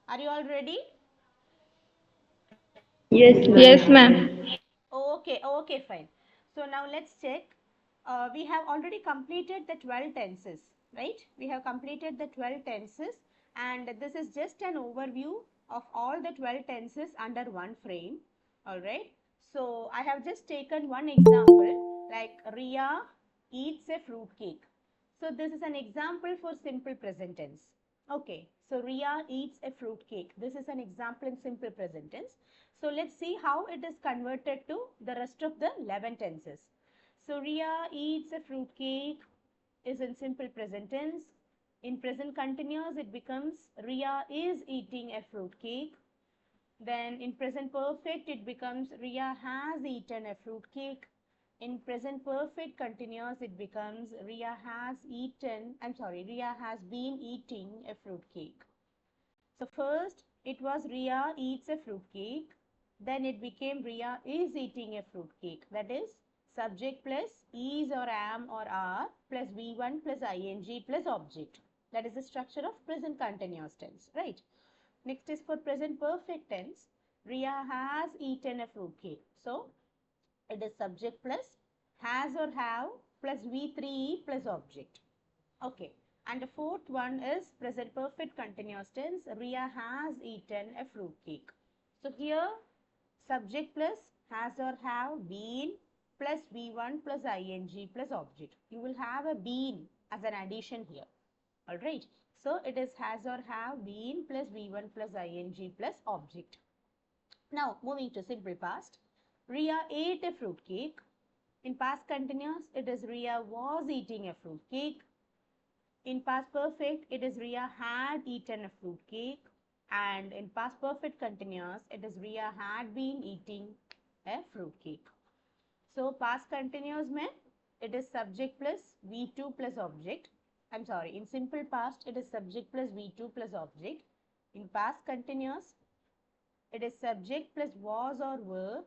Are you all ready? Yes, ma'am. Okay, okay, fine. So now let's check. We have already completed the 12 tenses, right? We have completed the 12 tenses, and this is just an overview of all the 12 tenses under one frame. All right. So I have just taken one example like Ria eats a fruit cake. So this is an example for simple present tense. Okay, so Ria eats a fruit cake. This is an example in simple present tense. So let's see how it is converted to the rest of the 11 tenses. So Ria eats a fruit cake is in simple present tense. In present continuous it becomes Ria is eating a fruit cake. Then in present perfect it becomes Ria has eaten a fruit cake. In present perfect continuous it becomes Ria has been eating a fruit cake. So first it was Ria eats a fruit cake. Then it became Ria is eating a fruit cake. That is subject plus is or am or are plus V1 plus ing plus object. That is the structure of present continuous tense, right? Next is for present perfect tense. Ria has eaten a fruit cake. So it is subject plus has or have plus V3 plus object. Okay. And the fourth one is present perfect continuous tense. Ria has eaten a fruit cake. So here subject plus has or have been plus V1 plus ing plus object. You will have a been as an addition here. Alright. So it is has or have been plus V1 plus ing plus object. Now moving to simple past. Ria ate a fruit cake. In past continuous, it is Ria was eating a fruit cake. In past perfect, it is Ria had eaten a fruit cake. And in past perfect continuous, it is Ria had been eating a fruit cake. So past continuous mein it is subject plus V2 plus object. I'm sorry, in simple past, it is subject plus V2 plus object. In past continuous, it is subject plus was or were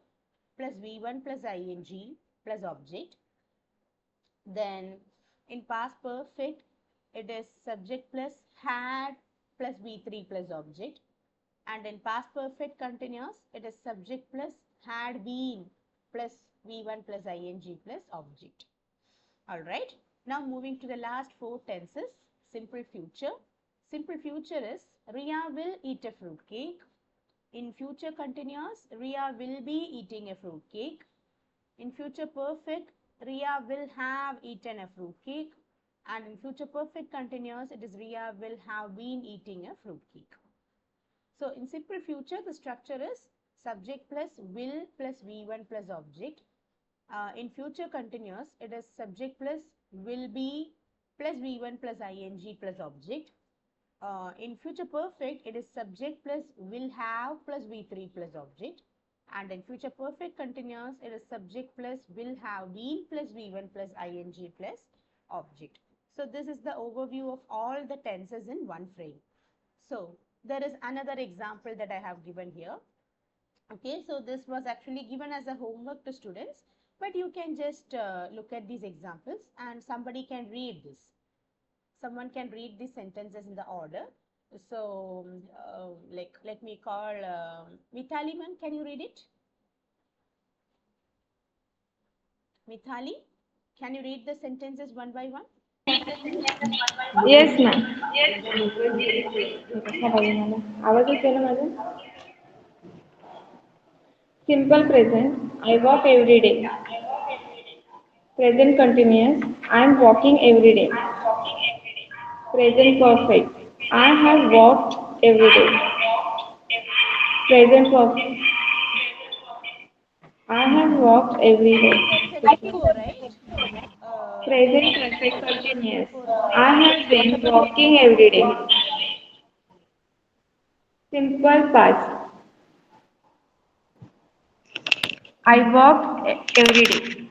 plus V1 plus ing plus object. Then in past perfect, it is subject plus had plus V3 plus object. And in past perfect continuous, it is subject plus had been plus V1 plus ing plus object. Alright. Now moving to the last four tenses. Simple future. Simple future is Ria will eat a fruit cake. In future continuous, Ria will be eating a fruit cake. In future perfect, Ria will have eaten a fruit cake. And in future perfect continuous, it is Ria will have been eating a fruit cake. So in simple future, the structure is subject plus will plus V1 plus object. In future continuous, it is subject plus will be plus V1 plus ing plus object. In future perfect, it is subject plus will have plus V3 plus object. And in future perfect continuous, it is subject plus will have been plus V1 plus ing plus object. So this is the overview of all the tenses in one frame. So there is another example that I have given here. Okay, so this was actually given as a homework to students, but you can just look at these examples and somebody can read this. Someone can read these sentences in the order. So, like, let me call Mithali, ma'am. Can you read it? Mithali, can you read the sentences one by one? Yes, ma'am. कसा पाहिजे मला आवाज येतोय ना माझा Simple present. I walk every day. Present continuous. I am walking every day. Present perfect. I have walked every day. Present perfect. I have walked every Present day. perfect before, right? Present perfect continuous. Before I walking. have been walking every day. Simple past. I walked every day.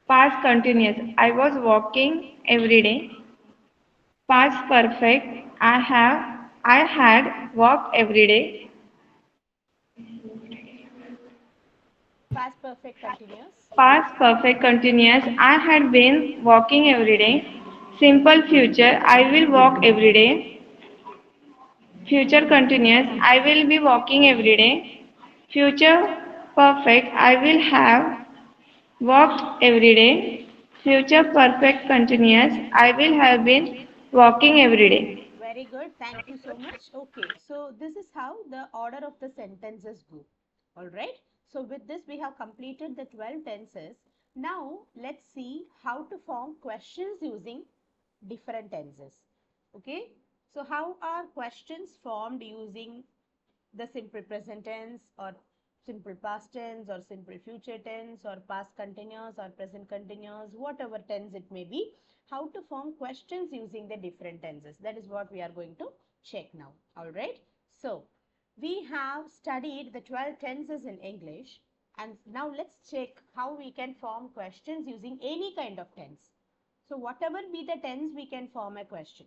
Past continuous. I was walking every day. Past perfect. I had walked every day. Past perfect continuous. Past perfect continuous. I had been walking every day. Simple future. I will walk every day. Future continuous, I will be walking every day. Future perfect, I will have walked every day. Future perfect continuous, I will have been walking every day. Very good. Thank you so much. Okay, so this is how the order of the sentences go. All right. So with this, we have completed the 12 tenses. Now, let's see how to form questions using different tenses. Okay. So how are questions formed using the simple present tense or simple past tense or simple future tense or past continuous or present continuous, whatever tense it may be, how to form questions using the different tenses. That is what we are going to check now. All right. So we have studied the 12 tenses in English, and now let's check how we can form questions using any kind of tense. So whatever be the tense, we can form a question.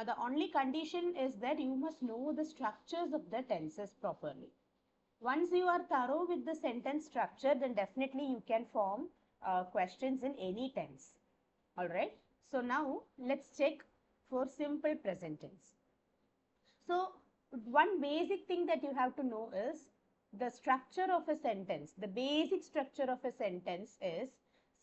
The only condition is that you must know the structures of the tenses properly. Once you are thorough with the sentence structure, then definitely you can form questions in any tense. All right. So now let's check for simple present tense. So one basic thing that you have to know is the structure of a sentence. The basic structure of a sentence is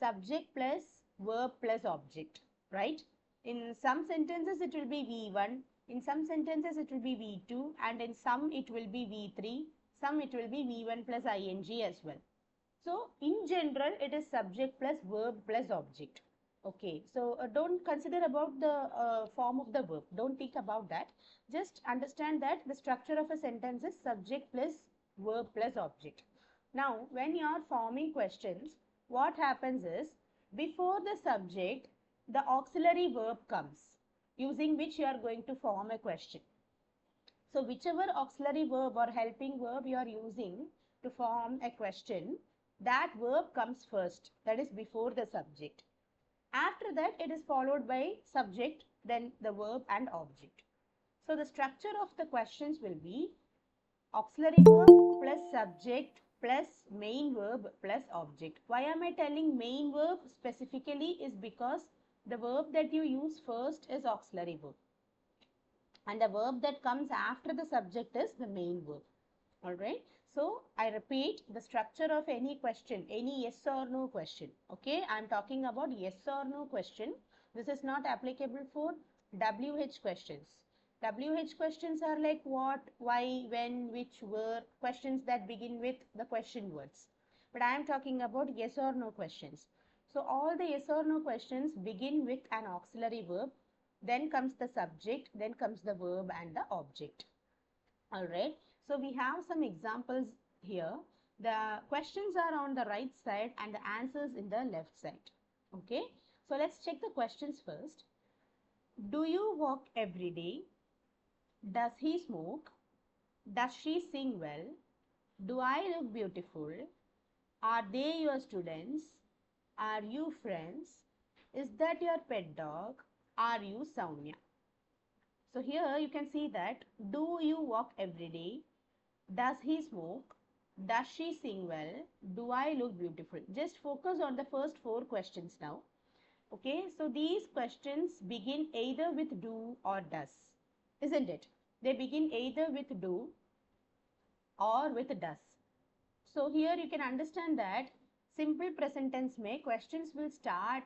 subject plus verb plus object, right? In some sentences it will be V1, in some sentences it will be V2, and in some it will be V3, some it will be V1 plus ing as well. So in general it is subject plus verb plus object. Okay, so don't consider about the form of the verb. Don't think about that. Just understand that the structure of a sentence is subject plus verb plus object. Now, when you are forming questions, what happens is before the subject, the auxiliary verb comes, using which you are going to form a question. So whichever auxiliary verb or helping verb you are using to form a question, that verb comes first, that is before the subject. After that, it is followed by subject, then the verb and object. So the structure of the questions will be auxiliary verb plus subject plus main verb plus object. Why am I telling main verb specifically is because the verb that you use first is auxiliary verb, and the verb that comes after the subject is the main verb. All right. So I repeat, the structure of any question, any yes or no question. Okay. I'm talking about yes or no question. This is not applicable for WH questions. WH questions are like what, why, when, which, where, questions that begin with the question words. But I am talking about yes or no questions. So all the yes or no questions begin with an auxiliary verb, then comes the subject, then comes the verb and the object. All right. So we have some examples here. The questions are on the right side and the answers in the left side. Okay. So let's check the questions first. Do you walk every day? Does he smoke? Does she sing well? Do I look beautiful? Are they your students? Are you friends? Is that your pet dog? Are you Soumya? So here you can see that do you walk every day? Does he smoke? Does she sing well? Do I look beautiful? Just focus on the first four questions now. Okay, so these questions begin either with do or does, isn't it? They begin either with do or with does. So here you can understand that simple present tense mein questions will start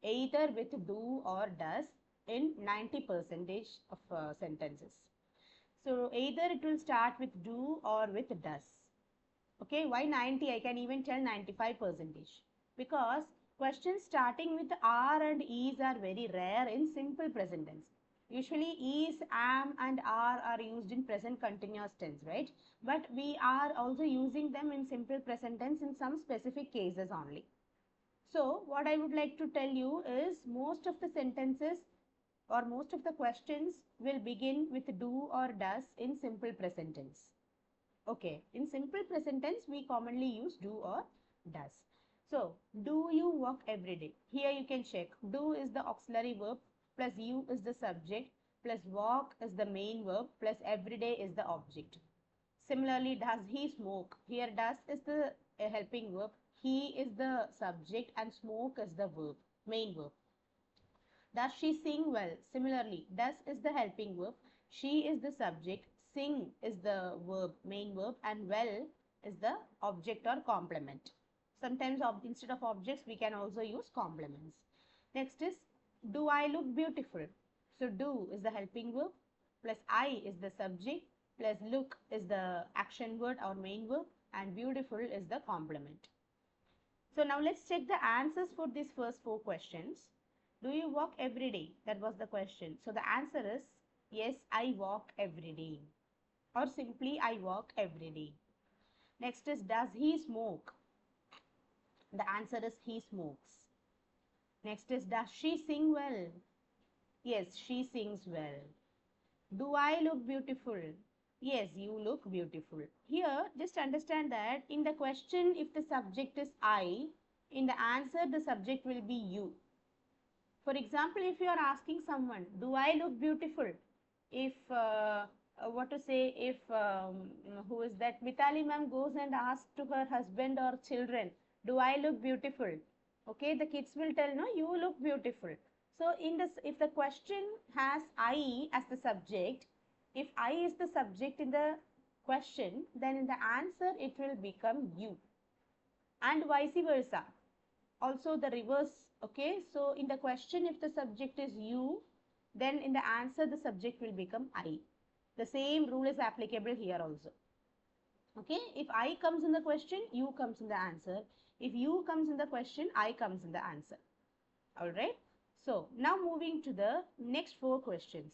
either with do or does in 90% of sentences. So either it will start with do or with does. Okay, why 90? I can even tell 95%. Because questions starting with are and is are very rare in simple present tense. Usually is, am and are used in present continuous tense, right? But we are also using them in simple present tense in some specific cases only. So what I would like to tell you is most of the sentences or most of the questions will begin with do or does in simple present tense. Okay, in simple present tense, we commonly use do or does. So, do you walk every day? Here you can check. Do is the auxiliary verb plus you is the subject plus walk is the main verb plus every day is the object. Similarly, does he smoke? Here does is the helping verb. He is the subject and smoke is the verb, main verb. Does she sing well? Similarly, does is the helping verb, she is the subject, sing is the verb, main verb, and well is the object or complement. Sometimes instead of objects, we can also use complements. Next is, do I look beautiful? So do is the helping verb, plus I is the subject, plus look is the action word or main verb, and beautiful is the complement. So now let's check the answers for these first 4 questions. Do you walk every day? That was the question. So the answer is yes, I walk every day, or simply I walk every day. Next is, does he smoke? The answer is he smokes. Next is, does she sing well? Yes, she sings well. Do I look beautiful? Yes, you look beautiful. Here, just understand that in the question, if the subject is I, in the answer, the subject will be you. For example, if you are asking someone, do I look beautiful? If, what to say, if, who is that, Mitali ma'am goes and asks to her husband or children, do I look beautiful? Okay, the kids will tell, no, you look beautiful. So in this, if the question has I as the subject, if I is the subject in the question, then in the answer it will become you, and vice versa. Also the reverse. Okay, so in the question, if the subject is you, then in the answer the subject will become I. The same rule is applicable here also. Okay, if I comes in the question, you comes in the answer. If you comes in the question, I comes in the answer. All right, so now moving to the next 4 questions.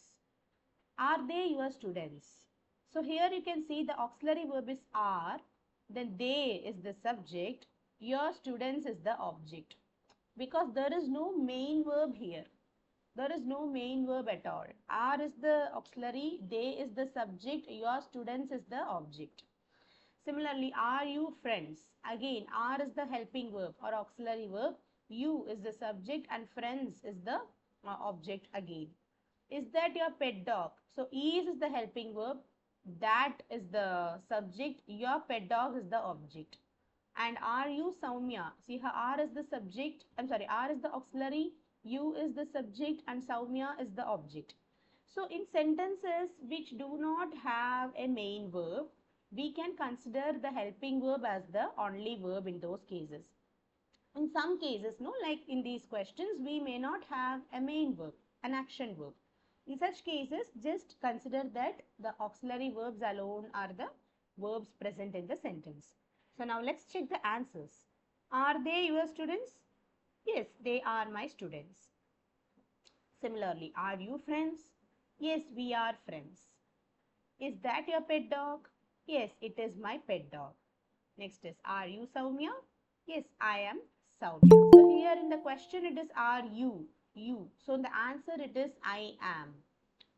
Are they your students? So here you can see the auxiliary verb is are, then they is the subject, your students is the object, because there is no main verb here. There is no main verb at all. Are is the auxiliary, they is the subject, your students is the object. Similarly, are you friends? Again, are is the helping verb or auxiliary verb, you is the subject, and friends is the object again. Is that your pet dog? So is the helping verb, that is the subject, your pet dog is the object. And are you Saumya? See, her R is the subject, I'm sorry, R is the auxiliary, you is the subject, and Saumya is the object. So in sentences which do not have a main verb, we can consider the helping verb as the only verb in those cases. In some cases, no, like in these questions, we may not have a main verb, an action verb. In such cases, just consider that the auxiliary verbs alone are the verbs present in the sentence. So now let's check the answers. Are they your students? Yes, they are my students. Similarly, are you friends? Yes, we are friends. Is that your pet dog? Yes, it is my pet dog. Next is, are you Saumya? Yes, I am Saumya. So here in the question it is are you, you. So in the answer it is I am.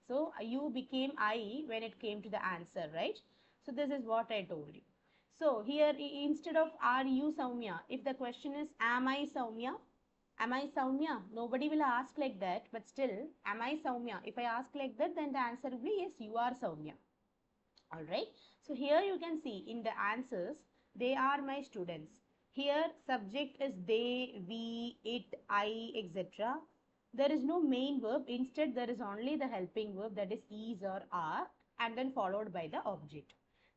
So you became I when it came to the answer, right? So this is what I told you. So here instead of are you Saumya, if the question is am I Saumya? Am I Saumya? Nobody will ask like that, but still, am I Saumya? If I ask like that, then the answer will be yes, you are Saumya. Alright, so here you can see in the answers, they are my students. Here subject is they, we, it, I, etc. There is no main verb, instead there is only the helping verb, that is or are, and then followed by the object.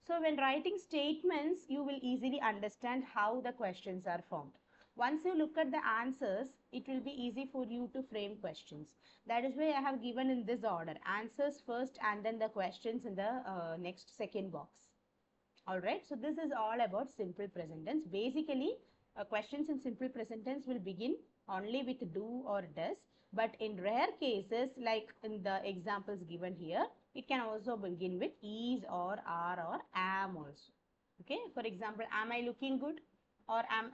So when writing statements, you will easily understand how the questions are formed. Once you look at the answers, it will be easy for you to frame questions. That is why I have given in this order, answers first and then the questions in the next second box. Alright, so this is all about simple present tense. Basically, questions in simple present tense will begin only with do or does, but in rare cases, like in the examples given here, it can also begin with is or are or am also. Okay, for example, am I looking good? Or am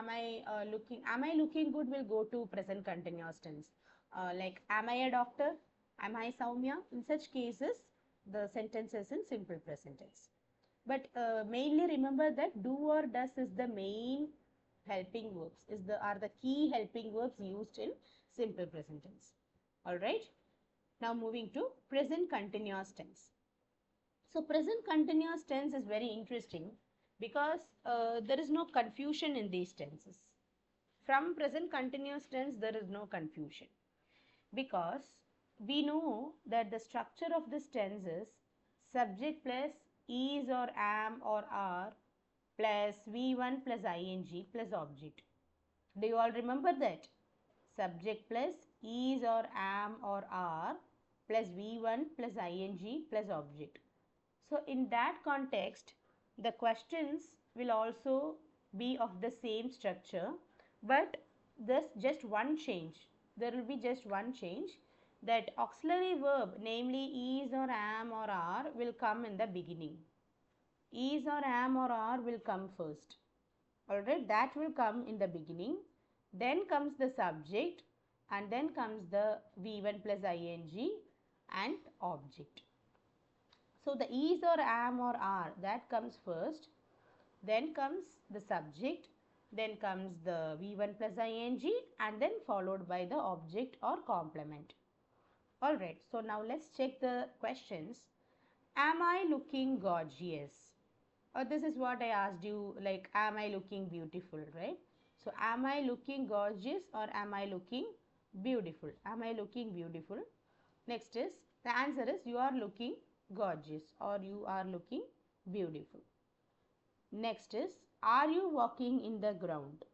I looking good will go to present continuous tense. Like am I a doctor? Am I Saumya? In such cases, the sentence is in simple present tense. But mainly remember that do or does is the main helping verbs, are the key helping verbs used in simple present tense. All right. Now moving to present continuous tense. So present continuous tense is very interesting because there is no confusion in these tenses. From present continuous tense, there is no confusion. because we know that the structure of this tense is subject plus is or am or are plus V1 plus ing plus object. Do you all remember that? Subject plus is or am or are plus V1 plus ing plus object. So in that context, the questions will also be of the same structure, but there's just one change. There will be just one change, that auxiliary verb, namely is or am or are, will come in the beginning. Is or am or are will come first. Alright, that will come in the beginning. Then comes the subject, and then comes the V1 plus ing and object. So the is or am or are, that comes first, then comes the subject, then comes the V1 plus ing, and then followed by the object or complement. Alright, so now let's check the questions. Am I looking gorgeous? Or this is what I asked you, like, am I looking beautiful, right? So am I looking gorgeous or am I looking beautiful? Am I looking beautiful? Next is, the answer is you are looking gorgeous or you are looking beautiful. Next is, are you walking in the ground?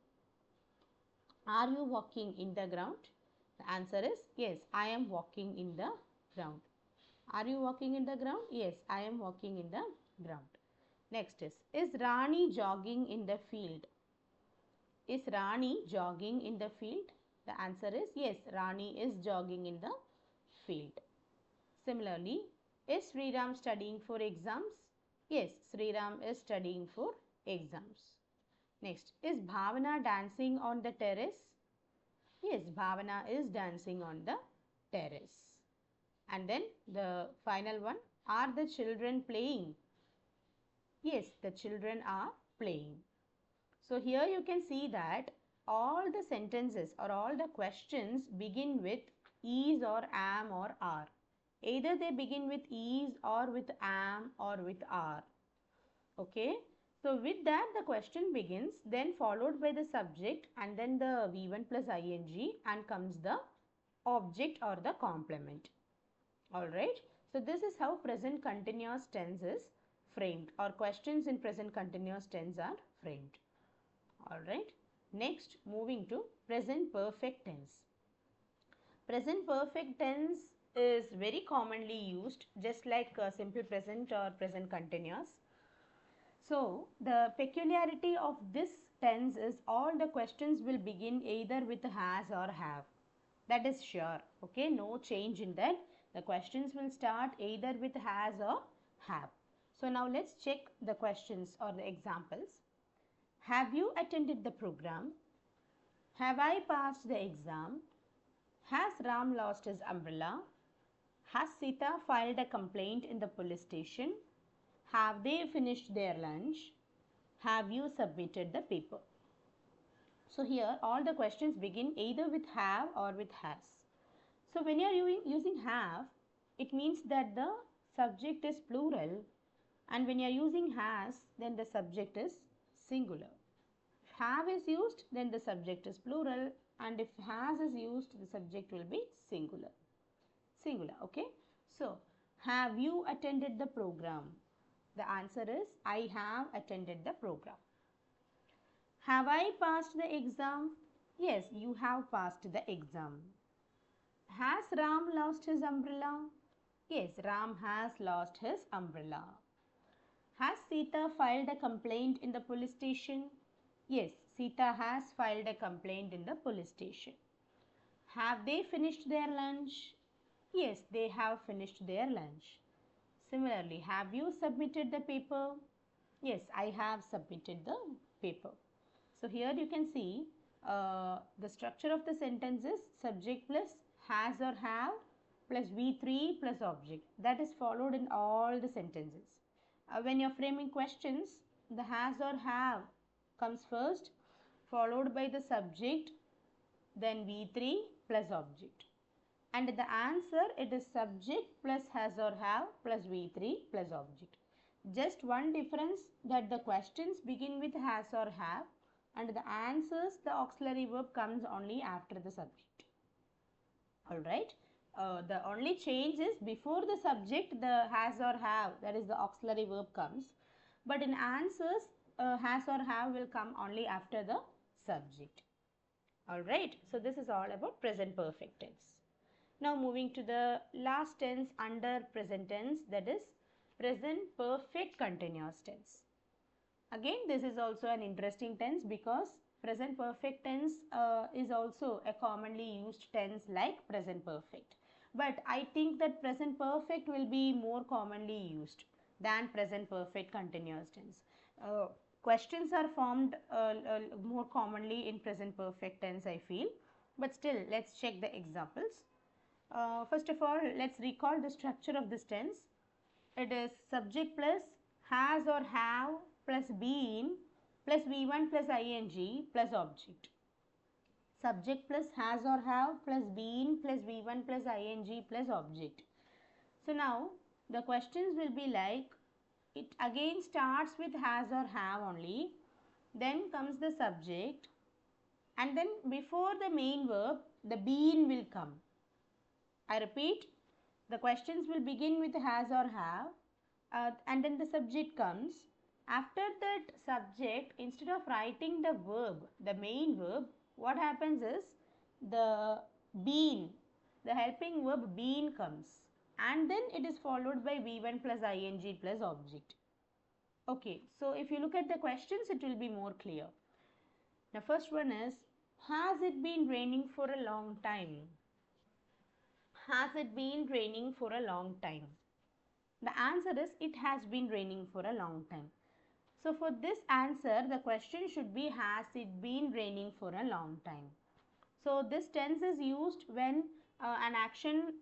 Are you walking in the ground? The answer is yes, I am walking in the ground. Are you walking in the ground? Yes, I am walking in the ground. Next is Rani jogging in the field? Is Rani jogging in the field? The answer is yes, Rani is jogging in the field. Similarly, is Sriram studying for exams? Yes, Sriram is studying for exams. Next, is Bhavana dancing on the terrace? Yes, Bhavana is dancing on the terrace. And then the final one, are the children playing? Yes, the children are playing. So here you can see that all the sentences or all the questions begin with is or am or are. Either they begin with is or with am or with are. Okay. So with that the question begins, then followed by the subject and then the V1 plus ing, and comes the object or the complement. Alright. So this is how present continuous tense is framed, or questions in present continuous tense are framed. Alright. Next, moving to present perfect tense. Present perfect tense is very commonly used, just like simple present or present continuous. So the peculiarity of this tense is all the questions will begin either with has or have. That is sure. Okay, no change in that. The questions will start either with has or have. So now let's check the questions or the examples. Have you attended the program? Have I passed the exam? Has Ram lost his umbrella? Has Sita filed a complaint in the police station? Have they finished their lunch? Have you submitted the paper? So here all the questions begin either with have or with has. So when you are using have, it means that the subject is plural, and when you are using has, then the subject is singular. If have is used, then the subject is plural, and if has is used, the subject will be singular. Singular, okay? So, have you attended the program? The answer is I have attended the program. Have I passed the exam? Yes, you have passed the exam. Has Ram lost his umbrella? Yes, Ram has lost his umbrella. Has Sita filed a complaint in the police station? Yes, Sita has filed a complaint in the police station. Have they finished their lunch? Yes, they have finished their lunch. Similarly, have you submitted the paper? Yes, I have submitted the paper. So here you can see the structure of the sentence is subject plus has or have plus V3 plus object. That is followed in all the sentences. When you are framing questions, the has or have comes first, followed by the subject, then V3 plus object. And the answer, it is subject plus has or have plus V3 plus object. Just one difference, that the questions begin with has or have, and the answers, the auxiliary verb comes only after the subject. All right. The only change is before the subject, the has or have, that is the auxiliary verb comes. But in answers, has or have will come only after the subject. All right. So this is all about present perfect tense. Now moving to the last tense under present tense, that is present perfect continuous tense. Again, this is also an interesting tense because present perfect tense is also a commonly used tense like present perfect. But I think that present perfect will be more commonly used than present perfect continuous tense. Uh, Questions are formed more commonly in present perfect tense, I feel. But still, let's check the examples. First of all, let's recall the structure of this tense. It is subject plus has or have plus been plus V1 plus ing plus object. Subject plus has or have plus been plus V1 plus ing plus object. So now the questions will be like, it again starts with has or have only, then comes the subject, and then before the main verb the been will come. I repeat, the questions will begin with has or have, and then the subject comes. After that subject, instead of writing the verb, the main verb, what happens is the been, the helping verb been comes, and then it is followed by V1 plus ing plus object. Okay, so if you look at the questions, it will be more clear. The first one is, has it been raining for a long time? Has it been raining for a long time? The answer is, it has been raining for a long time. So for this answer, the question should be, has it been raining for a long time? So this tense is used when an action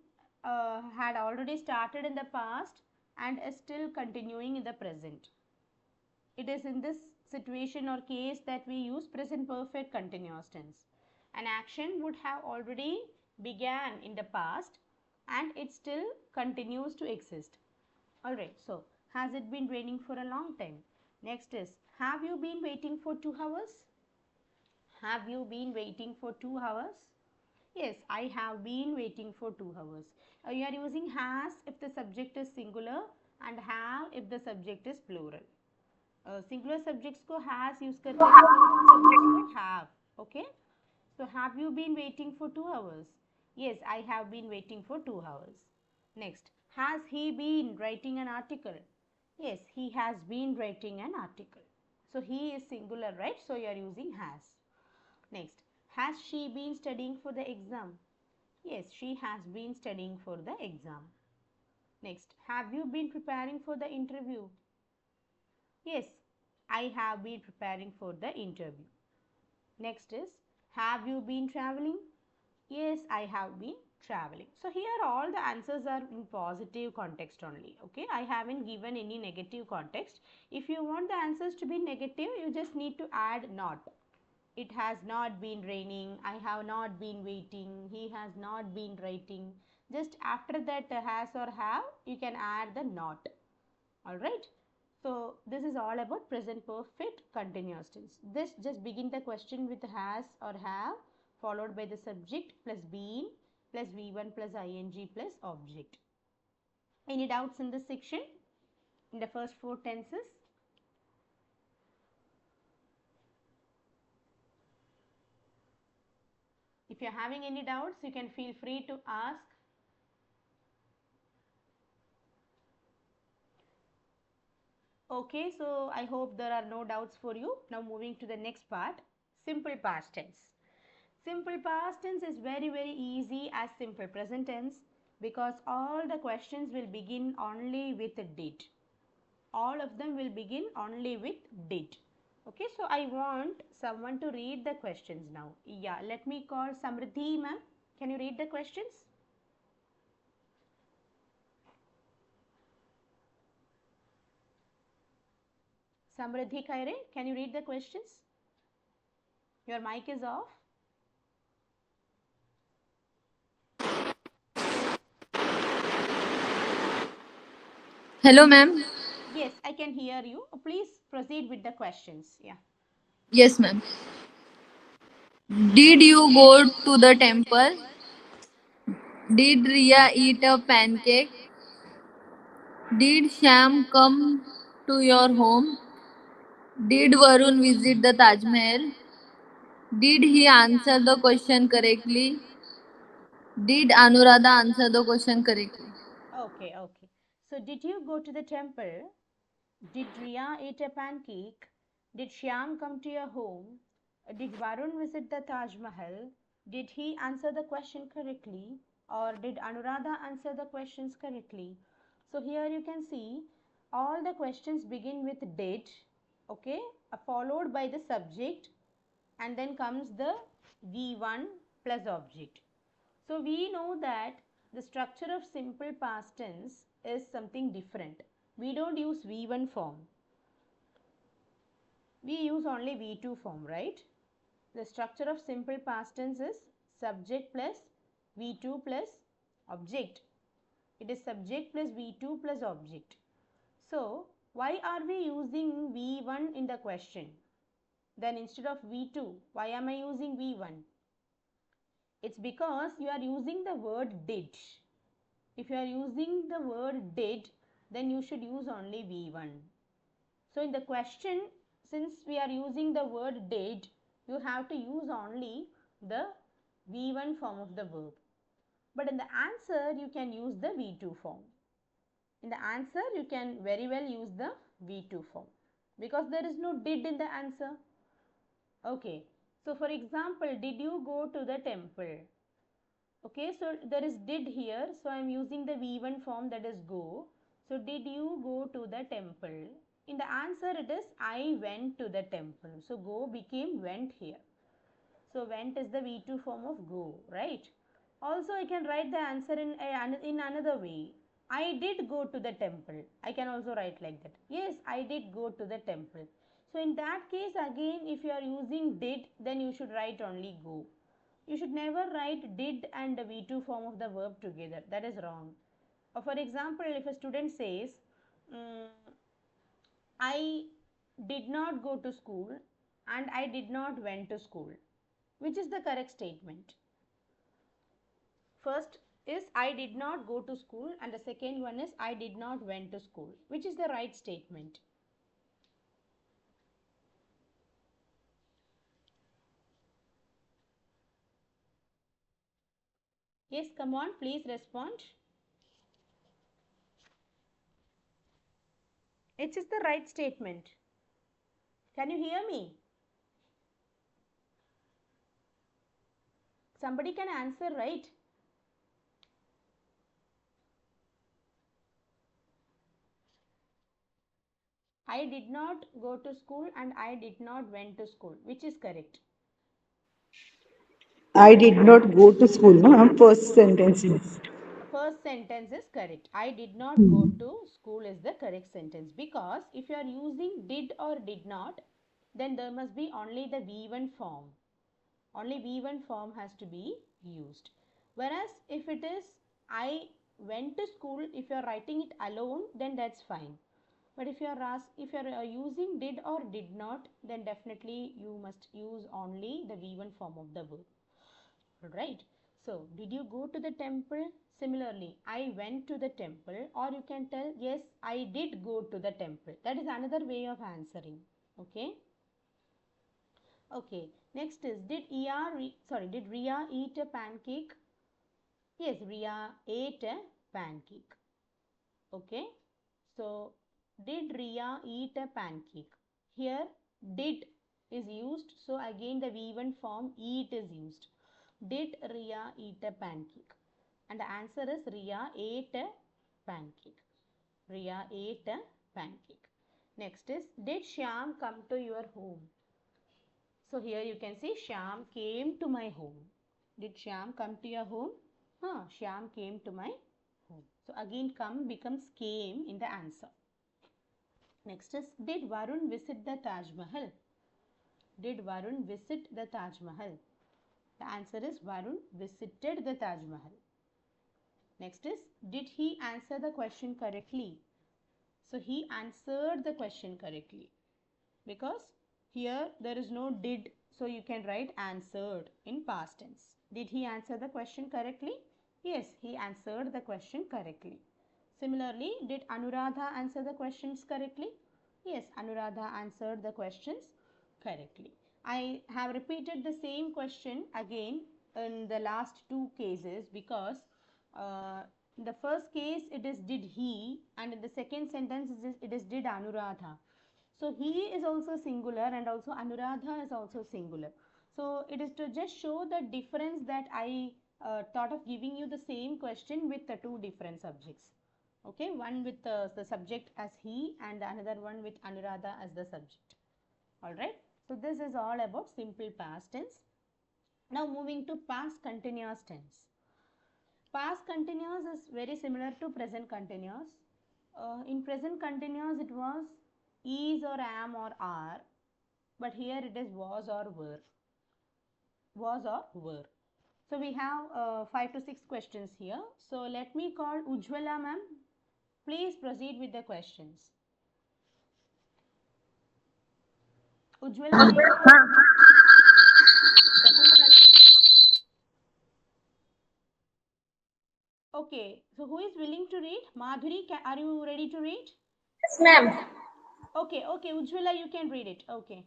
had already started in the past and is still continuing in the present. It is in this situation or case that we use present perfect continuous tense. An action would have already began in the past and it still continues to exist. Alright, so has it been raining for a long time? Next is, have you been waiting for 2 hours? Have you been waiting for 2 hours? Yes, I have been waiting for 2 hours. You are using has if the subject is singular and have if the subject is plural. Singular subjects को has use करके and plural subjects को have. Okay? So have you been waiting for 2 hours? Yes, I have been waiting for 2 hours. Next, has he been writing an article? Yes, he has been writing an article. So he is singular, right? So you are using has. Next, has she been studying for the exam? Yes, she has been studying for the exam. Next, have you been preparing for the interview? Yes, I have been preparing for the interview. Next is, have you been traveling? Yes, I have been traveling. So here all the answers are in positive context only. Okay, I haven't given any negative context. If you want the answers to be negative, you just need to add not. It has not been raining. I have not been waiting. He has not been writing. Just after that has or have, you can add the not. Alright. So this is all about present perfect continuous tense. This just begin the question with has or have followed by the subject plus been plus V1 plus ing plus object. Any doubts in this section in the first 4 tenses? If you are having any doubts, you can feel free to ask. Okay, so I hope there are no doubts for you. Now moving to the next part, simple past tense. Simple past tense is very easy as simple present tense because all the questions will begin only with did. All of them will begin only with did. Okay, so I want someone to read the questions now. Yeah, let me call Samriddhi ma'am. Can you read the questions? Samriddhi Khaire, can you read the questions? Your mic is off. Hello, ma'am. Yes, I can hear you. Please proceed with the questions. Yeah. Yes, ma'am. Did you go to the temple? Did Ria eat a pancake? Did Sham come to your home? Did Varun visit the Taj Mahal? Did he answer the question correctly? Did Anuradha answer the question correctly? Okay, okay. So, did you go to the temple? Did Riya eat a pancake? Did Shyam come to your home? Did Varun visit the Taj Mahal? Did he answer the question correctly? Or did Anuradha answer the questions correctly? So here you can see all the questions begin with did, okay, followed by the subject, and then comes the V1 plus object. So we know that the structure of simple past tense is something different. We don't use V1 form. We use only V2 form, right? The structure of simple past tense is subject plus V2 plus object. It is subject plus V2 plus object. So, why are we using V1 in the question? Then instead of V2, why am I using V1? It's because you are using the word did. If you are using the word did, then you should use only V1. So in the question, since we are using the word did, you have to use only the V1 form of the verb. But in the answer, you can use the V2 form. In the answer, you can very well use the V2 form because there is no did in the answer. Okay. So for example, did you go to the temple? Okay, so there is did here, so I am using the V1 form, that is go. So did you go to the temple? In the answer it is I went to the temple. So go became went here. So went is the V2 form of go, right? Also I can write the answer in another way. I did go to the temple. I can also write like that. Yes, I did go to the temple. So in that case again, if you are using did, then you should write only go. You should never write did and the V2 form of the verb together. That is wrong. For example, if a student says, I did not go to school and I did not went to school. Which is the correct statement? First is I did not go to school and the second one is I did not went to school. Which is the right statement? Yes, come on, please respond. It is the right statement. Can you hear me? Somebody can answer, right? I did not go to school and I did not went to school. Which is correct? I did not go to school. No, first sentence is. First sentence is correct. I did not go to school is the correct sentence, because if you are using did or did not, then there must be only the V1 form. Only V1 form has to be used. Whereas if it is I went to school, if you are writing it alone, then that's fine. But if you are using did or did not, then definitely you must use only the V1 form of the verb. Right. So, did you go to the temple? Similarly, I went to the temple, or you can tell, yes, I did go to the temple. That is another way of answering. Okay. Okay. Next is, did Ria eat a pancake? Yes, Ria ate a pancake. Okay. So, did Ria eat a pancake? Here, did is used. So, again the V1 form eat is used. Did Ria eat a pancake? And the answer is Ria ate a pancake. Ria ate a pancake. Next is, did Shyam come to your home? So, here you can see Shyam came to my home. Did Shyam come to your home? Shyam came to my home. So, again come becomes came in the answer. Next is, did Varun visit the Taj Mahal? Did Varun visit the Taj Mahal? The answer is Varun visited the Taj Mahal. Next is, did he answer the question correctly? So he answered the question correctly, because here there is no did, so you can write answered in past tense. Did he answer the question correctly? Yes, he answered the question correctly. Similarly, did Anuradha answer the questions correctly? Yes, Anuradha answered the questions correctly. I have repeated the same question again in the last two cases because in the first case it is did he, and in the second sentence it is did Anuradha. So he is also singular and also Anuradha is also singular. So it is to just show the difference that I thought of giving you the same question with the two different subjects. Okay, one with the subject as he and another one with Anuradha as the subject. Alright, so this is all about simple past tense. Now moving to past continuous tense. Past continuous is very similar to present continuous. In present continuous it was is or am or are, but here it is was or were. Was or were. So we have 5 to 6 questions here. So let me call Ujjwala ma'am. Please proceed with the questions. Ujjwala ma'am. Okay, so who is willing to read? Madhuri, are you ready to read? Yes, ma'am. Okay, okay, Ujjwala, you can read it. Okay.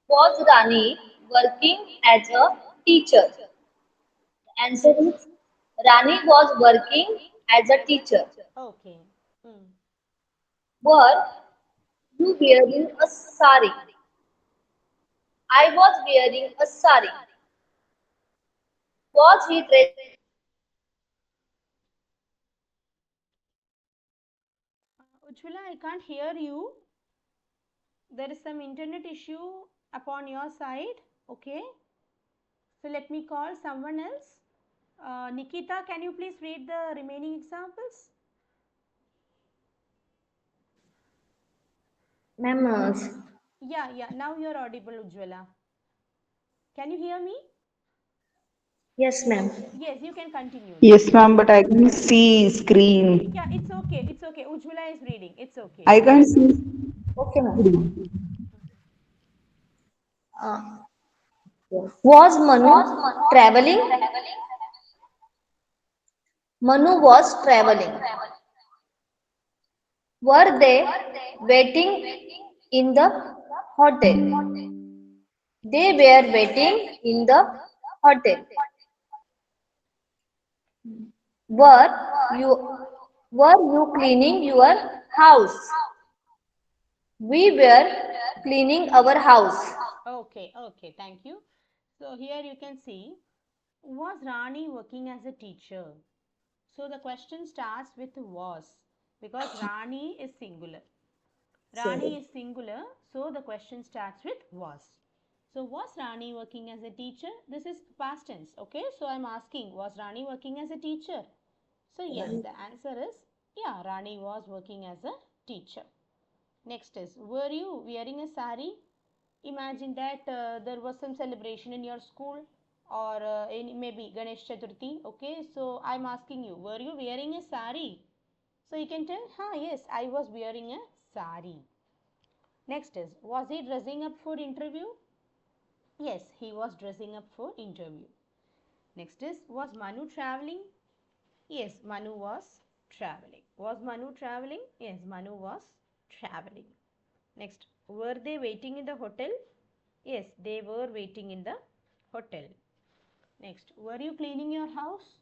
Was Rani working as a teacher? The answer is Rani was working as a teacher. Okay. Mm. Were you wearing a sari? I was wearing a sari. Was he dressing Ujjwala, I can't hear you. There is some internet issue upon your side. Okay. So let me call someone else. Nikita, can you please read the remaining examples? ma'am? Yeah, yeah. Now you are audible, Ujjwala. Can you hear me? Yes, ma'am. Yes, you can continue then. Yes, ma'am, but I can see screen. Yeah, it's okay. It's okay. Ujjwala is reading. It's okay. I can't see Okay, ma'am. screen. Uh, was Manu traveling? Manu was traveling. Were they waiting in the hotel? They were waiting in the hotel. Were you were you cleaning your house? We were cleaning our house. Okay, okay. Thank you. So here you can see, was Rani working as a teacher? So the question starts with was because Rani is singular. Rani Single. is singular, so the question starts with was. So was Rani working as a teacher? This is past tense. Okay, so I'm asking, was Rani working as a teacher? So yes, the answer is yeah, Rani was working as a teacher. Next is, were you wearing a sari? Imagine that there was some celebration in your school or in maybe Ganesh Chaturthi. Okay, so I'm asking you, were you wearing a sari? So you can tell, yes, I was wearing a sari. Next is, was he dressing up for interview? Yes, he was dressing up for interview. Next is, was Manu traveling? Yes, Manu was traveling. Was Manu traveling? Yes, Manu was traveling. Next, were they waiting in the hotel? Yes, they were waiting in the hotel. Next, were you cleaning your house?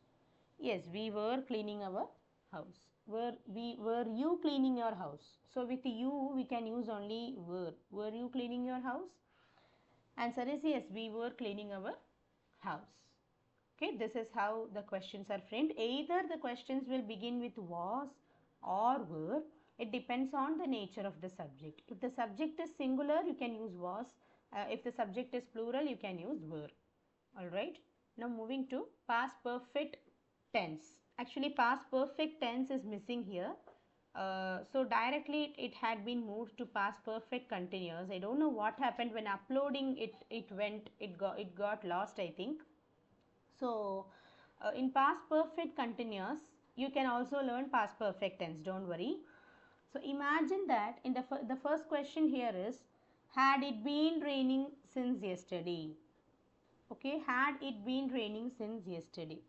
Yes, we were cleaning our house. Were you cleaning your house? So with you we can use only were. Were you cleaning your house? Answer is yes, we were cleaning our house. Okay, this is how the questions are framed. Either the questions will begin with was or were. It depends on the nature of the subject. If the subject is singular, you can use was. If the subject is plural, you can use were. Alright. Now moving to past perfect tense. Actually, past perfect tense is missing here. So directly it had been moved to past perfect continuous. I don't know what happened when uploading it. It got lost, I think. So in past perfect continuous, you can also learn past perfect tense. Don't worry. So imagine that in the first question here is, had it been raining since yesterday? Okay, had it been raining since yesterday.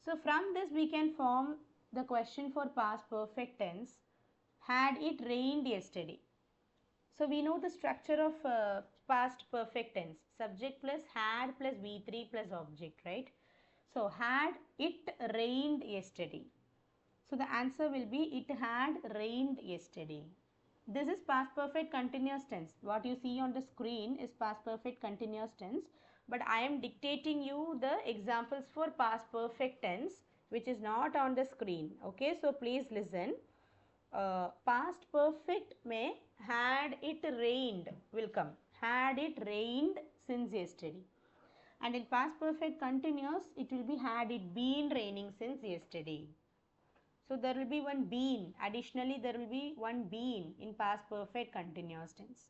So from this we can form the question for past perfect tense. Had it rained yesterday? So we know the structure of past perfect tense. Subject plus had plus V3 plus object, right? So had it rained yesterday? So the answer will be it had rained yesterday. This is past perfect continuous tense. What you see on the screen is past perfect continuous tense, but I am dictating you the examples for past perfect tense which is not on the screen. Okay, so please listen. Past perfect may had it rained will come. Had it rained since yesterday. And in past perfect continuous, it will be had it been raining since yesterday. So there will be one been. Additionally, there will be one been in past perfect continuous tense.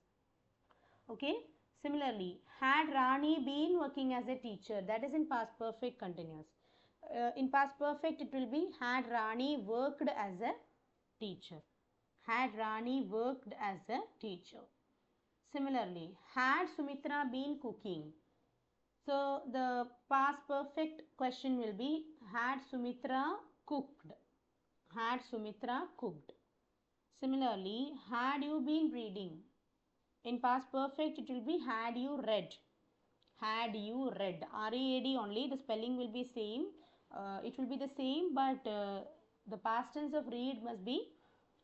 Okay. Similarly, had Rani been working as a teacher? That is in past perfect continuous. In past perfect, it will be had Rani worked as a teacher. Had Rani worked as a teacher. Similarly, had Sumitra been cooking? So the past perfect question will be had Sumitra cooked? Had Sumitra cooked? Similarly, had you been reading? In past perfect, it will be had you read. Had you read? R-E-A-D only. The spelling will be same. It will be the same, but the past tense of read must be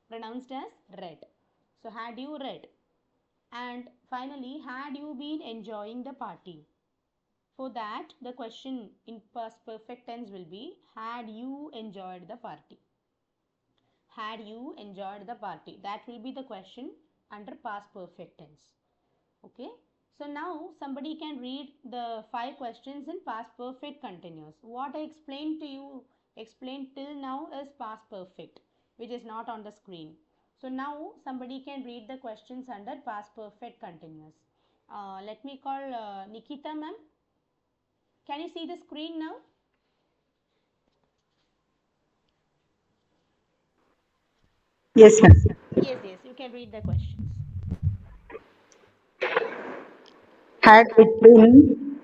pronounced as read. So, had you read? And finally, had you been enjoying the party? For that, the question in past perfect tense will be had you enjoyed the party? Had you enjoyed the party? That will be the question under past perfect tense. Okay. So now somebody can read the 5 questions in past perfect continuous. What I explained till now is past perfect, which is not on the screen. So now somebody can read the questions under past perfect continuous. Let me call Nikita ma'am. Can you see the screen now? Yes, ma'am. Yes, yes, you can read the questions. Had it been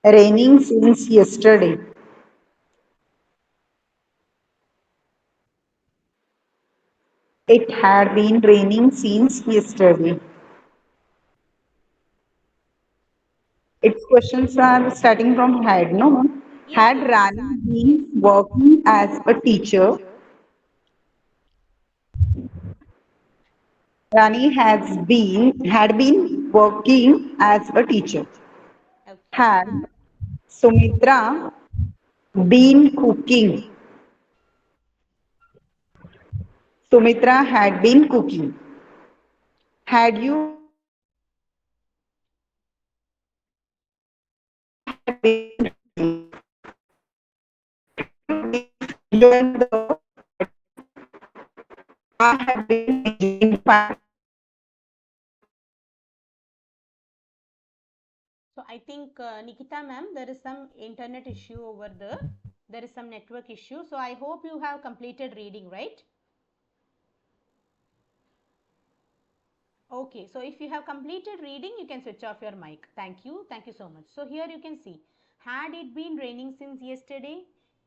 raining since yesterday? It had been raining since yesterday. Its questions are starting from had, no? Yes, Had yes, Rani yes. been working as a teacher? Rani had been working as a teacher. Okay. Had Sumitra been cooking? Sumitra had been cooking. Had you been reading? Rani had been reading. Had you been enjoying the party? Rama had been enjoying the party. So I think Nikita ma'am, there is some internet issue over there. There is some network issue. So I hope you have completed reading, right? Okay, so if you have completed reading, you can switch off your mic. Thank you. Thank you so much. So here you can see, had it been raining since yesterday?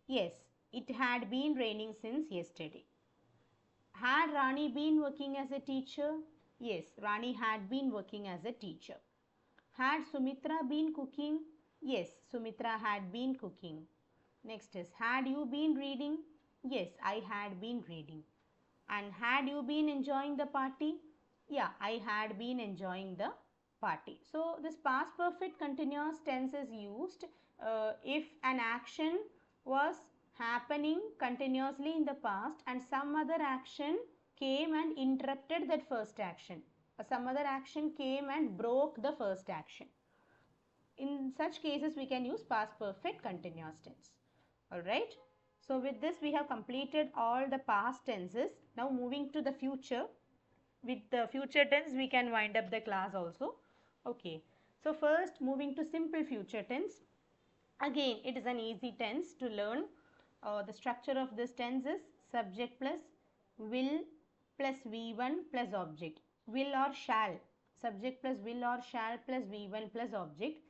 Yes, it had been raining since yesterday. Had Rani been working as a teacher? Yes, Rani had been working as a teacher. Had Sumitra been cooking? Yes, Sumitra had been cooking. Next is, had you been reading? Yes, I had been reading. And had you been enjoying the party? Yeah, I had been enjoying the party. So this past perfect continuous tense is used if an action was happening continuously in the past and some other action came and interrupted that first action. Some other action came and broke the first action. In such cases, we can use past perfect continuous tense. Alright. So with this, we have completed all the past tenses. Now moving to the future. With the future tense, we can wind up the class also. Okay. So first, moving to simple future tense. Again, it is an easy tense to learn. The structure of this tense is subject plus will plus V1 plus object. Will or shall. subject plus will or shall plus V1 plus object.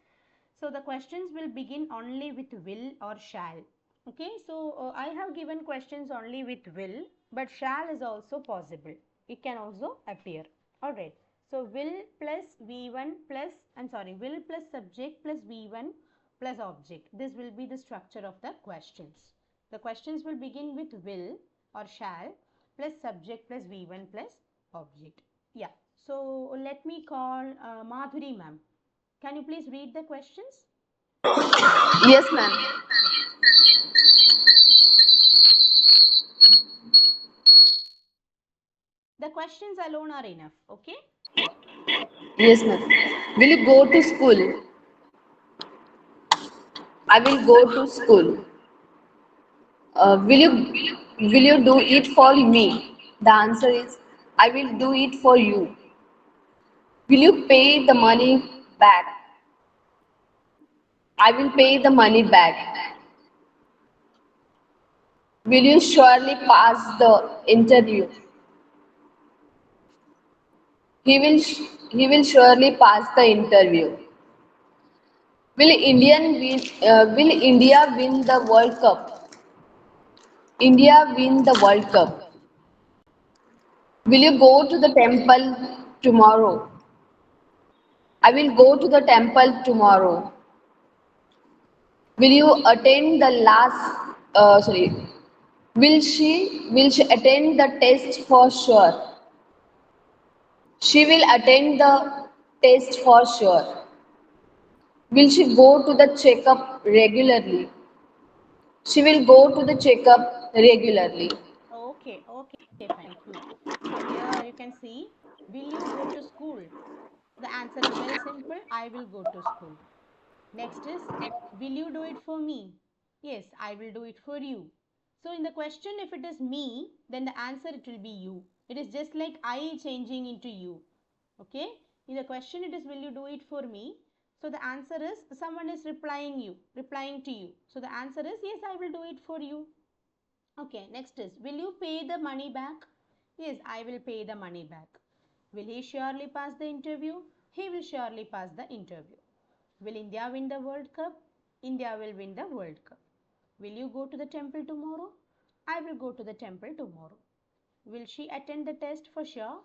So the questions will begin only with will or shall. Okay, so I have given questions only with will, but shall is also possible. It can also appear. Alright. So will plus V1 plus, will plus subject plus V1 plus object. This will be the structure of the questions. The questions will begin with will or shall plus subject plus V1 plus object. Yeah. So let me call Madhuri ma'am. Can you please read the questions? Yes, ma'am. Yeah. The questions alone are enough. Okay. Yes, ma'am. Will you go to school? I will go to school. Will you do it for me? The answer is I will do it for you. Will you pay the money back? I will pay the money back. Will you surely pass the interview? He will surely pass the interview. Will India win the World Cup? India win the World Cup. Will you go to the temple tomorrow? I will go to the temple tomorrow. Will you attend the last? Sorry. Will she attend the test for sure? She will attend the test for sure. Will she go to the checkup regularly? She will go to the checkup regularly. Okay. Okay. Thank you. So here you can see, will you go to school? The answer is very simple. I will go to school. Next is, will you do it for me? Yes, I will do it for you. So in the question, if it is me, then the answer it will be you. It is just like I changing into you. Okay. In the question, it is will you do it for me? So the answer is someone is replying to you. So the answer is yes, I will do it for you. Okay. Next is, will you pay the money back? Yes, I will pay the money back. Will he surely pass the interview? He will surely pass the interview. Will India win the World Cup? India will win the World Cup. Will you go to the temple tomorrow? I will go to the temple tomorrow. Will she attend the test for sure?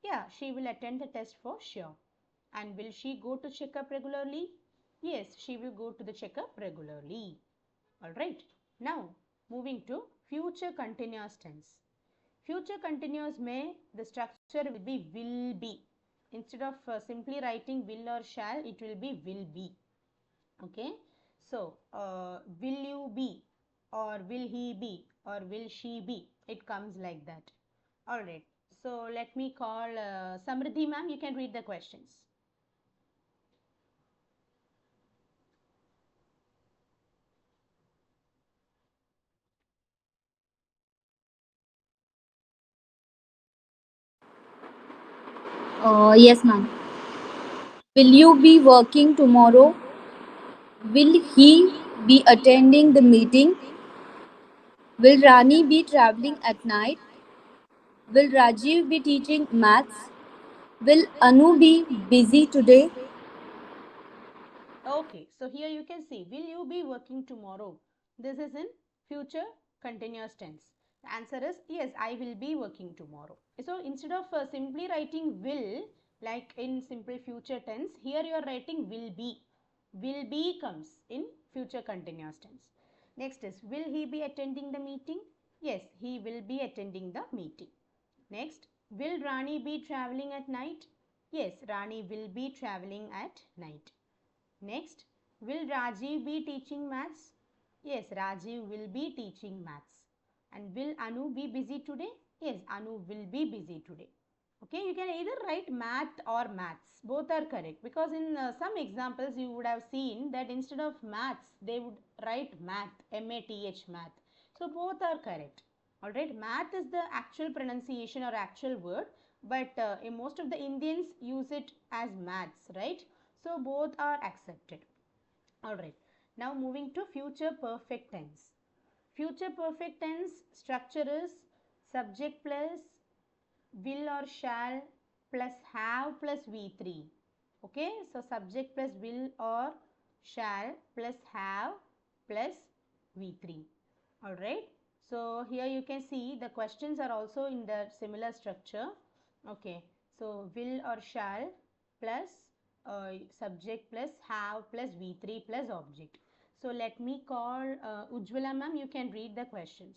Yeah, she will attend the test for sure. And will she go to checkup regularly? Yes, she will go to the checkup regularly. Alright. Now, moving to future continuous tense. Future continuous may, the structure will be will be. Instead of simply writing will or shall, it will be will be. Okay. So, will you be, or will he be, or will she be? It comes like that. Alright. So, let me call Samriddhi ma'am. You can read the questions. Yes, ma'am. Will you be working tomorrow? Will he be attending the meeting? Will Rani be traveling at night? Will Rajiv be teaching maths? Will Anu be busy today? Okay, so here you can see, will you be working tomorrow? This is in future continuous tense. The answer is yes, I will be working tomorrow. So instead of simply writing will, like in simple future tense, here you are writing will be. Will be comes in future continuous tense. Next is, will he be attending the meeting? Yes, he will be attending the meeting. Next, will Rani be traveling at night? Yes, Rani will be traveling at night. Next, will Rajiv be teaching maths? Yes, Rajiv will be teaching maths. And will Anu be busy today? Yes, Anu will be busy today. Okay, you can either write math or maths. Both are correct because in some examples you would have seen that instead of maths, they would write math, M-A-T-H, math. So both are correct. Alright, math is the actual pronunciation or actual word, but most of the Indians use it as maths, right? So both are accepted. Alright, now moving to future perfect tense. Future perfect tense structure is subject plus will or shall plus have plus V3. Okay, so subject plus will or shall plus have plus V3. Alright, so here you can see the questions are also in the similar structure. Okay, so will or shall plus subject plus have plus V3 plus object. So let me call Ujjwala ma'am, you can read the questions.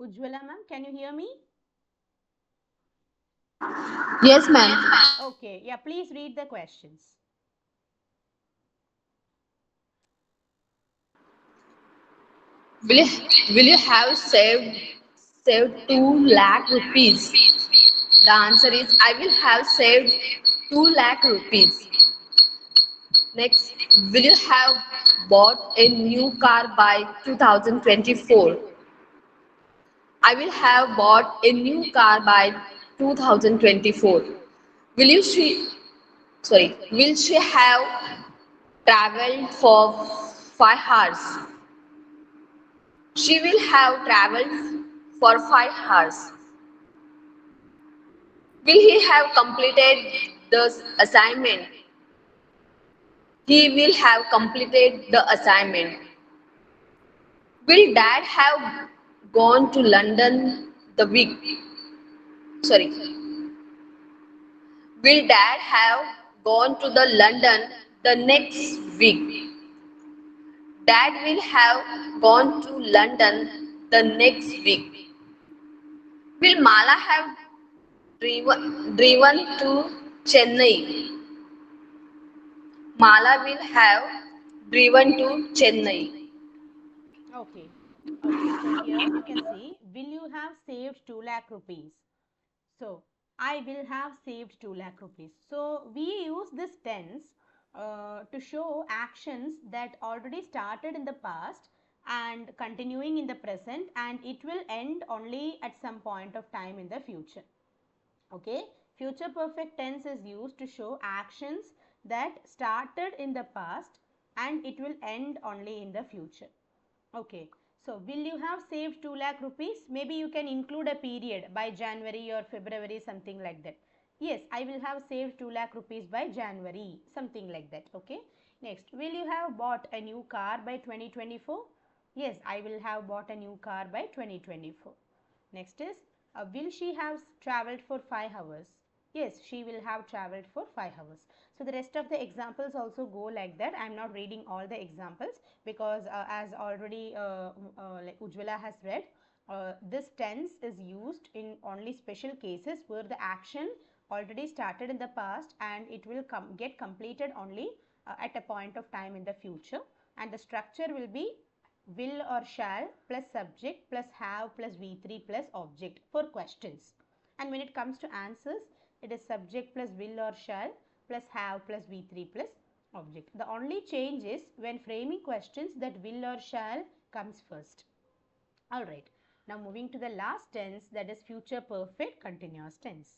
Ujjwala ma'am, can you hear me? Yes, ma'am. Okay, yeah, please read the questions. Will you, will you have saved 2 lakh rupees? The answer is I will have saved 2 lakh rupees. Next, will you have bought a new car by 2024? I will have bought a new car by 2024. Will she have traveled for 5 hours? She will have traveled for 5 hours. Will he have completed the assignment? He will have completed the assignment. Will dad have gone to London the week? Sorry. Will dad have gone to the London the next week? Dad will have gone to London the next week. Will Mala have driven to Chennai? Mala will have driven to Chennai. Okay, okay, so here you can see, will you have saved 2 lakh rupees? So, I will have saved 2 lakh rupees. So, we use this tense to show actions that already started in the past and continuing in the present, and it will end only at some point of time in the future. Okay, future perfect tense is used to show actions that started in the past and it will end only in the future. Okay, so will you have saved 2 lakh rupees? Maybe you can include a period by January or February, something like that. Yes, I will have saved 2 lakh rupees by January, something like that. Okay, next, will you have bought a new car by 2024? Yes, I will have bought a new car by 2024. Next is, will she have traveled for 5 hours? Yes, she will have traveled for 5 hours. So the rest of the examples also go like that. I am not reading all the examples because as already like Ujjwala has read, this tense is used in only special cases where the action already started in the past and it will get completed only at a point of time in the future, and the structure will be will or shall plus subject plus have plus V3 plus object for questions. And when it comes to answers, it is subject plus will or shall plus have plus V3 plus object. The only change is when framing questions that will or shall comes first. Alright, now moving to the last tense, that is future perfect continuous tense.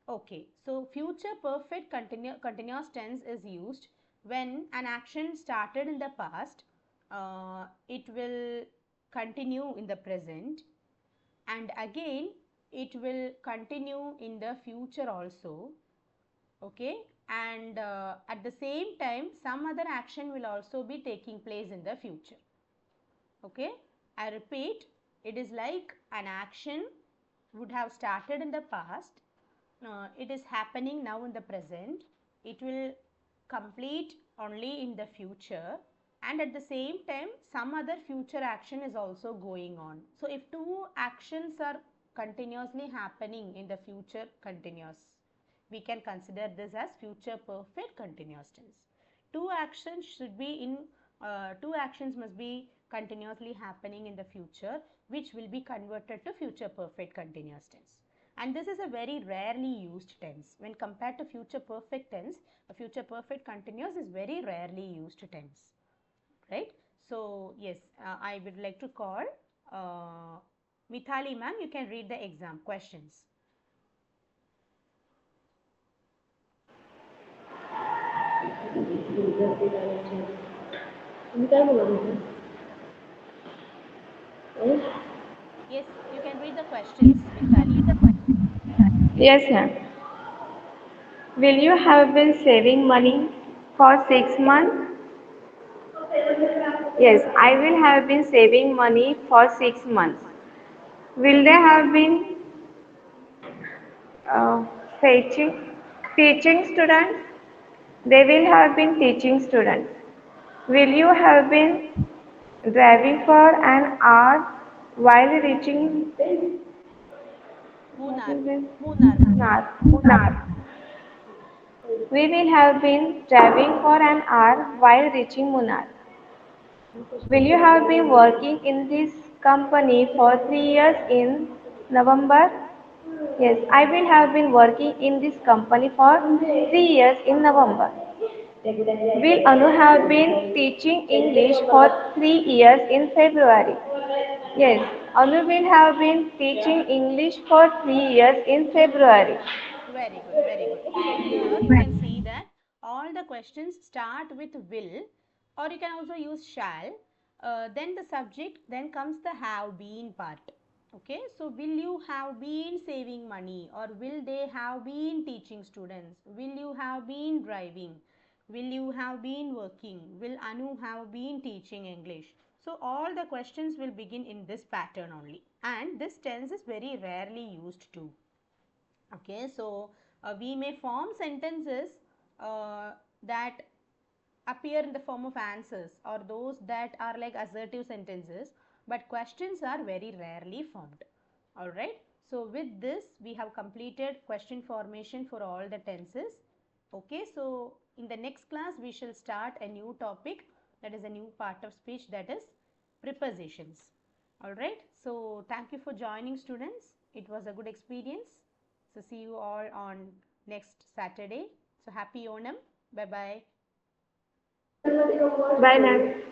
Okay, so future perfect continuous tense is used when an action started in the past, it will continue in the present, and again it will continue in the future also. Okay, and at the same time some other action will also be taking place in the future. Okay, I repeat, it is like an action would have started in the past, it is happening now in the present, it will complete only in the future, and at the same time some other future action is also going on. So if two actions are continuously happening in the future continuous, we can consider this as future perfect continuous tense. Two actions should be in two actions must be continuously happening in the future, which will be converted to future perfect continuous tense. And this is a very rarely used tense. When compared to future perfect tense, a future perfect continuous is very rarely used tense, right? So yes, I would like to call Mithali ma'am, you can read the exam questions. Yes, you can read the questions, Mithali. Yes, ma'am. Will you have been saving money for 6 months? Yes, I will have been saving money for 6 months. Will they have been uh, teaching, teaching students? They will have been teaching students. Will you have been driving for an hour while reaching what Munar, is this? Munar ma'am. Munnar. We will have been driving for an hour while reaching Munnar. Will you have been working in this company for 3 years in November? Yes, I will have been working in this company for 3 years in November. Will Anu have been teaching English for 3 years in February? Yes, Anu will have been teaching English for 3 years in February. Very good, very good. So here you can see that all the questions start with will, or you can also use shall. Then the subject, then comes the have been part. Okay, so will you have been saving money, or will they have been teaching students? Will you have been driving? Will you have been working? Will Anu have been teaching English? So all the questions will begin in this pattern only, and this tense is very rarely used too. Okay, so we may form sentences that appear in the form of answers, or those that are like assertive sentences, but questions are very rarely formed. All right, so with this we have completed question formation for all the tenses. Okay, so in the next class we shall start a new topic, that is a new part of speech, that is prepositions. All right, so thank you for joining, students. It was a good experience. So see you all on next Saturday. So happy Onam. Bye bye. Bye, ma'am.